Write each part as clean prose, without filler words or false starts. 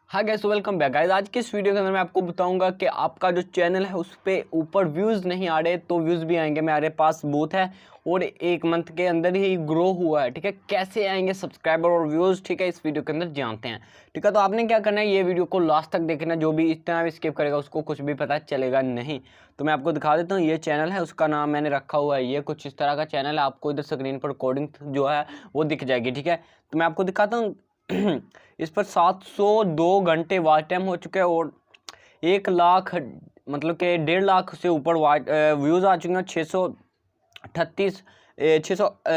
हाँ guys, welcome back guys. आज के इस वीडियो के अंदर मैं आपको बताऊंगा कि आपका जो चैनल है उस पे ऊपर व्यूज़ नहीं आ रहे तो व्यूज़ भी आएंगे। मेरे पास बूथ है और 1 मंथ के अंदर ही ग्रो हुआ है। ठीक है, कैसे आएंगे सब्सक्राइबर और व्यूज़, ठीक है, इस वीडियो के अंदर जानते हैं। ठीक है, तो आपने क्या करना है, ये वीडियो को लास्ट तक देखना। जो भी इतना भी स्किप करेगा उसको कुछ भी पता चलेगा नहीं। तो मैं आपको दिखा देता हूँ, ये चैनल है, उसका नाम मैंने रखा हुआ है, ये कुछ इस तरह का चैनल है। आपको इधर स्क्रीन पर कोडिंग जो है वो दिख जाएगी। ठीक है, तो मैं आपको दिखाता हूँ। इस पर 702 घंटे वॉच टाइम हो चुके हैं और 1 लाख मतलब कि 1.5 लाख से ऊपर व्यूज़ आ चुके हैं। 638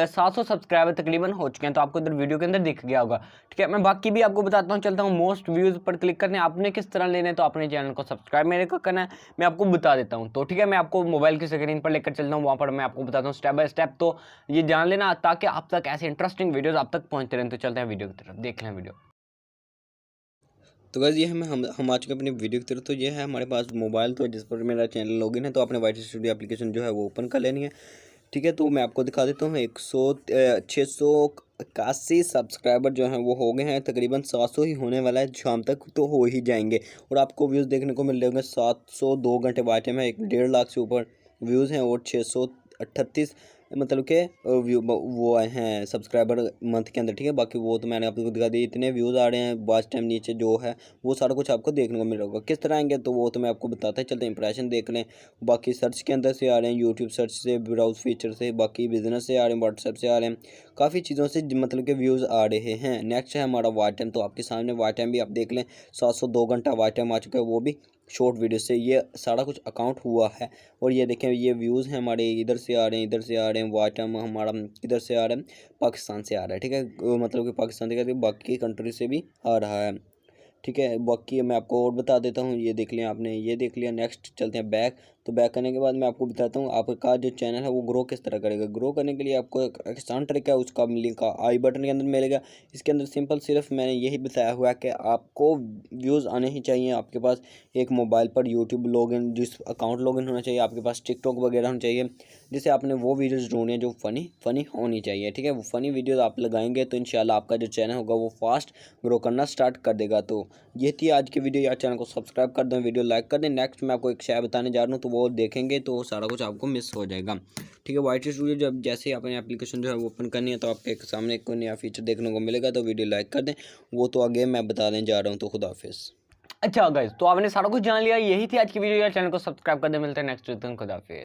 700 सब्सक्राइबर तकरीबन हो चुके हैं। तो आपको इधर वीडियो के अंदर दिख गया होगा। ठीक है, मैं बाकी भी आपको बताता हूँ। चलता हूँ मोस्ट व्यूज़ पर क्लिक करने। आपने किस तरह लेने, तो अपने चैनल को सब्सक्राइब मेरे को करना है, मैं आपको बता देता हूँ। तो ठीक है, मैं आपको मोबाइल की स्क्रीन पर लेकर चलता हूँ, वहाँ पर मैं आपको बताता हूँ स्टेप बाय स्टेप। तो ये जान लेना ताकि आप तक ऐसे इंटरेस्टिंग वीडियोज़ आप तक पहुँचते रहें। तो चलते हैं वीडियो की तरफ, देख लें वीडियो। तो गाइस ये हम आ चुके हैं अपनी वीडियो की तरफ। तो ये है हमारे पास मोबाइल, तो जिस पर मेरा चैनल लॉगिन है, तो आपने वाई टी स्टूडियो एप्लीकेशन जो है वो ओपन कर लेनी है। ठीक है, तो मैं आपको दिखा देता हूँ। 681 सब्सक्राइबर जो हैं वो हो गए हैं। तकरीबन 700 ही होने वाला है, शाम तक तो हो ही जाएंगे। और आपको व्यूज़ देखने को मिल रहे होंगे। 702 घंटे वाच टाइम है, 1.5 लाख से ऊपर व्यूज़ हैं और 638 मतलब के वो आए हैं सब्सक्राइबर मंथ के अंदर। ठीक है, बाकी वो तो मैंने आपको दिखा दी। इतने व्यूज़ आ रहे हैं, वॉच टाइम नीचे जो है वो सारा कुछ आपको देखने को मिल रहा होगा। किस तरह आएंगे तो वो तो मैं आपको बताता ही चलते। इंप्रेशन देख लें, बाकी सर्च के अंदर से आ रहे हैं, यूट्यूब सर्च से, ब्राउज फीचर से, बाकी बिजनेस से आ रहे हैं, व्हाट्सएप से आ रहे हैं, काफ़ी चीज़ों से मतलब के व्यूज़ आ रहे हैं। नेक्स्ट है हमारा वॉच टाइम। तो आपके सामने वॉच टाइम भी आप देख लें, 702 घंटा वॉच टाइम आ चुका है, वो भी शॉर्ट वीडियो से। ये सारा कुछ अकाउंट हुआ है। और ये देखें, ये व्यूज़ हैं हमारे, इधर से आ रहे हैं, इधर से आ रहे हैं। वॉच टाइम हमारा किधर से आ रहा है, पाकिस्तान से आ रहा है। ठीक है, मतलब कि पाकिस्तान से बाकी कंट्री से भी आ रहा है। ठीक है, बाकी मैं आपको और बता देता हूँ। ये देख लिया आपने, ये देख लिया। नेक्स्ट चलते हैं बैक। तो बैक करने के बाद मैं आपको बताता हूँ आपका जो चैनल है वो ग्रो किस तरह करेगा। ग्रो करने के लिए आपको एक आसान तरीका है, उसका लिंक आई बटन के अंदर मिलेगा। इसके अंदर सिंपल सिर्फ मैंने यही बताया हुआ है कि आपको व्यूज़ आने ही चाहिए। आपके पास एक मोबाइल पर यूट्यूब लॉगिन, जिस अकाउंट लॉगिन होना चाहिए, आपके पास टिकटॉक वगैरह होना चाहिए, जिससे आपने वो वीडियोज़ ढूंढनी है जो फ़नी होनी चाहिए। ठीक है, वो फ़नी वीडियोज़ आप लगाएंगे तो इंशाल्लाह आपका जो चैनल होगा वो फास्ट ग्रो करना स्टार्ट कर देगा। तो ये थी आज की वीडियो। यार चैनल को सब्सक्राइब कर दें, वीडियो लाइक कर दें। नेक्स्ट मैं आपको एक शेयर बताने जा रहा हूँ, तो वो देखेंगे तो सारा कुछ आपको मिस हो जाएगा। ठीक है, वाई टी स्टूडियो जब जैसे ही आपने एप्लीकेशन जो है वो ओपन करनी है तो आपके सामने एक नया फीचर देखने को मिलेगा। तो वीडियो लाइक कर दें, वो तो आगे मैं बताने जा रहा हूँ। तो खुदा हाफिज़। अच्छा गाइस, तो आपने सारा कुछ जान लिया। यही थी आज की वीडियो। यार चैनल को सब्सक्राइब कर दे। मिलते हैं नेक्स्ट वीडियो। खुदा हाफिज़।